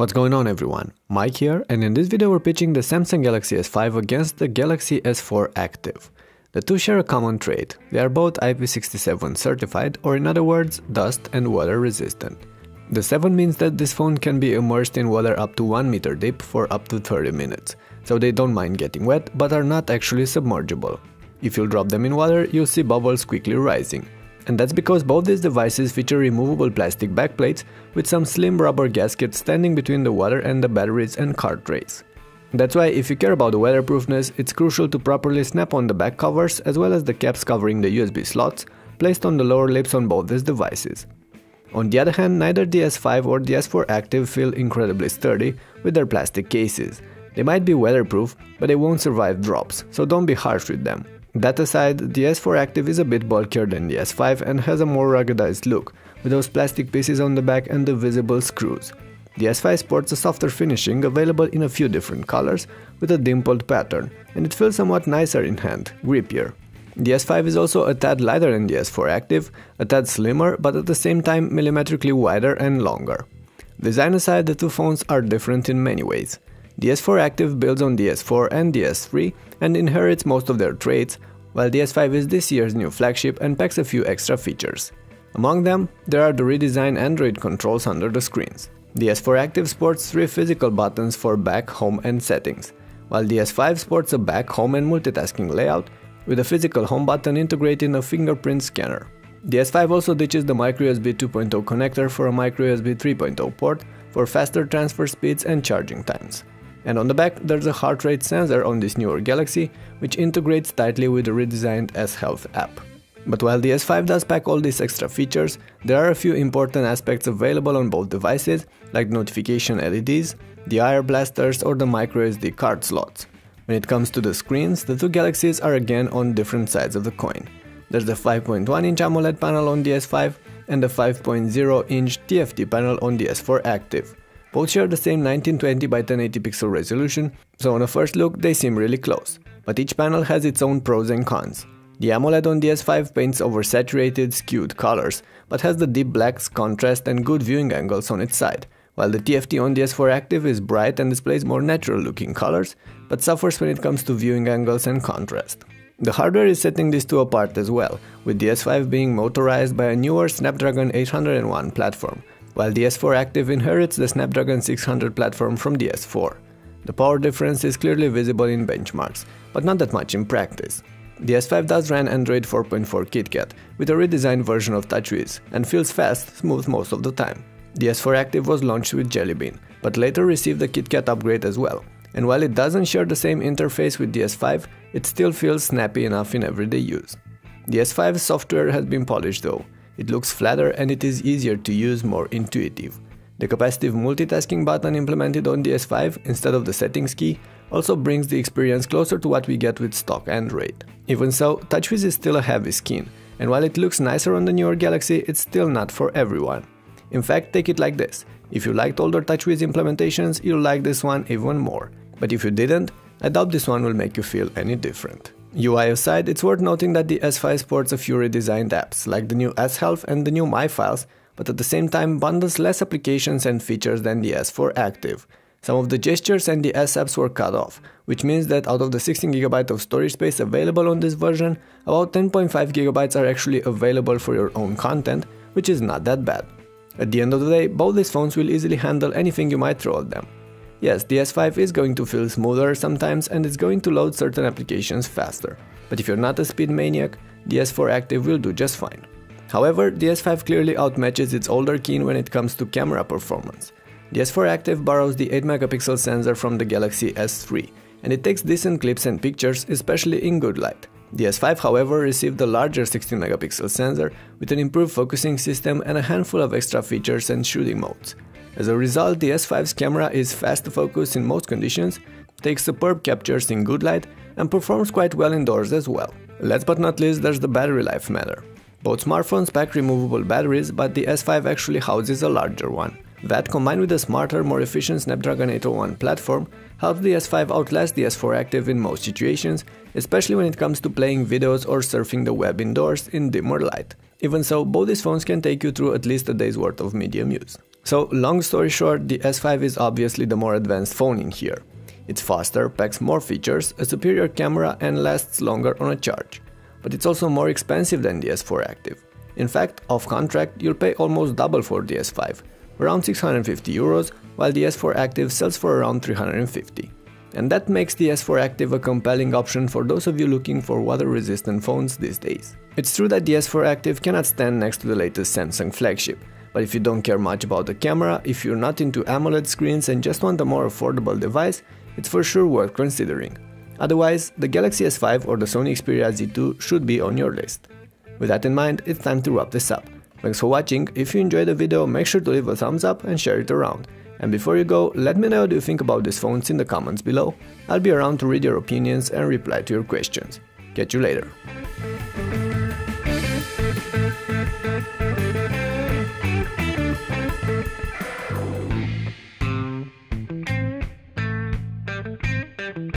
What's going on everyone, Mike here, and in this video we're pitching the Samsung Galaxy S5 against the Galaxy S4 Active. The two share a common trait, they are both IP67 certified, or in other words, dust and water resistant. The 7 means that this phone can be immersed in water up to 1 meter deep for up to 30 minutes, so they don't mind getting wet but are not actually submergible. If you drop them in water, you'll see bubbles quickly rising. And that's because both these devices feature removable plastic backplates with some slim rubber gaskets standing between the water and the batteries and card trays. That's why if you care about the weatherproofness, it's crucial to properly snap on the back covers as well as the caps covering the USB slots placed on the lower lips on both these devices. On the other hand, neither the S5 or the S4 Active feel incredibly sturdy with their plastic cases. They might be weatherproof, but they won't survive drops, so don't be harsh with them. That aside, the S4 Active is a bit bulkier than the S5 and has a more ruggedized look, with those plastic pieces on the back and the visible screws. The S5 sports a softer finishing available in a few different colors with a dimpled pattern, and it feels somewhat nicer in hand, grippier. The S5 is also a tad lighter than the S4 Active, a tad slimmer but at the same time millimetrically wider and longer. Design aside, the two phones are different in many ways. The S4 Active builds on the S4 and the S3 and inherits most of their traits, while the S5 is this year's new flagship and packs a few extra features. Among them, there are the redesigned Android controls under the screens. The S4 Active sports 3 physical buttons for back, home and settings, while the S5 sports a back, home and multitasking layout with a physical home button integrating a fingerprint scanner. The S5 also ditches the microUSB 2.0 connector for a microUSB 3.0 port for faster transfer speeds and charging times. And on the back, there's a heart rate sensor on this newer Galaxy, which integrates tightly with the redesigned S Health app. But while the S5 does pack all these extra features, there are a few important aspects available on both devices, like notification LEDs, the IR blasters or the microSD card slots. When it comes to the screens, the two Galaxies are again on different sides of the coin. There's the 5.1-inch AMOLED panel on the S5 and the 5.0-inch TFT panel on the S4 Active. Both share the same 1920 by 1080 pixel resolution, so on a first look they seem really close. But each panel has its own pros and cons. The AMOLED on the S5 paints oversaturated, skewed colors, but has the deep blacks, contrast and good viewing angles on its side, while the TFT on the S4 Active is bright and displays more natural looking colors, but suffers when it comes to viewing angles and contrast. The hardware is setting these two apart as well, with the S5 being motorized by a newer Snapdragon 801 platform, while the S4 Active inherits the Snapdragon 600 platform from the S4. The power difference is clearly visible in benchmarks, but not that much in practice. The S5 does run Android 4.4 KitKat with a redesigned version of TouchWiz and feels fast, smooth most of the time. The S4 Active was launched with Jelly Bean, but later received the KitKat upgrade as well, and while it doesn't share the same interface with the S5, it still feels snappy enough in everyday use. The S5 software has been polished though. It looks flatter and it is easier to use, more intuitive. The capacitive multitasking button implemented on the S5 instead of the settings key also brings the experience closer to what we get with stock Android. Even so, TouchWiz is still a heavy skin, and while it looks nicer on the newer Galaxy, it's still not for everyone. In fact, take it like this: if you liked older TouchWiz implementations, you'll like this one even more. But if you didn't, I doubt this one will make you feel any different. UI aside, it's worth noting that the S5 sports a few redesigned apps, like the new S Health and the new My Files, but at the same time bundles less applications and features than the S4 Active. Some of the gestures and the S apps were cut off, which means that out of the 16GB of storage space available on this version, about 10.5GB are actually available for your own content, which is not that bad. At the end of the day, both these phones will easily handle anything you might throw at them. Yes, the S5 is going to feel smoother sometimes and it's going to load certain applications faster, but if you're not a speed maniac, the S4 Active will do just fine. However, the S5 clearly outmatches its older kin when it comes to camera performance. The S4 Active borrows the 8MP sensor from the Galaxy S3, and it takes decent clips and pictures, especially in good light. The S5, however, received a larger 16MP sensor with an improved focusing system and a handful of extra features and shooting modes. As a result, the S5's camera is fast to focus in most conditions, takes superb captures in good light, and performs quite well indoors as well. Last but not least, there's the battery life matter. Both smartphones pack removable batteries, but the S5 actually houses a larger one. That, combined with a smarter, more efficient Snapdragon 801 platform, helps the S5 outlast the S4 Active in most situations, especially when it comes to playing videos or surfing the web indoors in dimmer light. Even so, both these phones can take you through at least a day's worth of medium use. So long story short, the S5 is obviously the more advanced phone in here. It's faster, packs more features, a superior camera and lasts longer on a charge. But it's also more expensive than the S4 Active. In fact, off contract you'll pay almost double for the S5, around 650 euros, while the S4 Active sells for around 350. And that makes the S4 Active a compelling option for those of you looking for water-resistant phones these days. It's true that the S4 Active cannot stand next to the latest Samsung flagship, but if you don't care much about the camera, if you're not into AMOLED screens and just want a more affordable device, it's for sure worth considering. Otherwise, the Galaxy S5 or the Sony Xperia Z2 should be on your list. With that in mind, it's time to wrap this up. Thanks for watching. If you enjoyed the video, make sure to leave a thumbs up and share it around. And before you go, let me know what you think about these phones in the comments below. I'll be around to read your opinions and reply to your questions. Catch you later.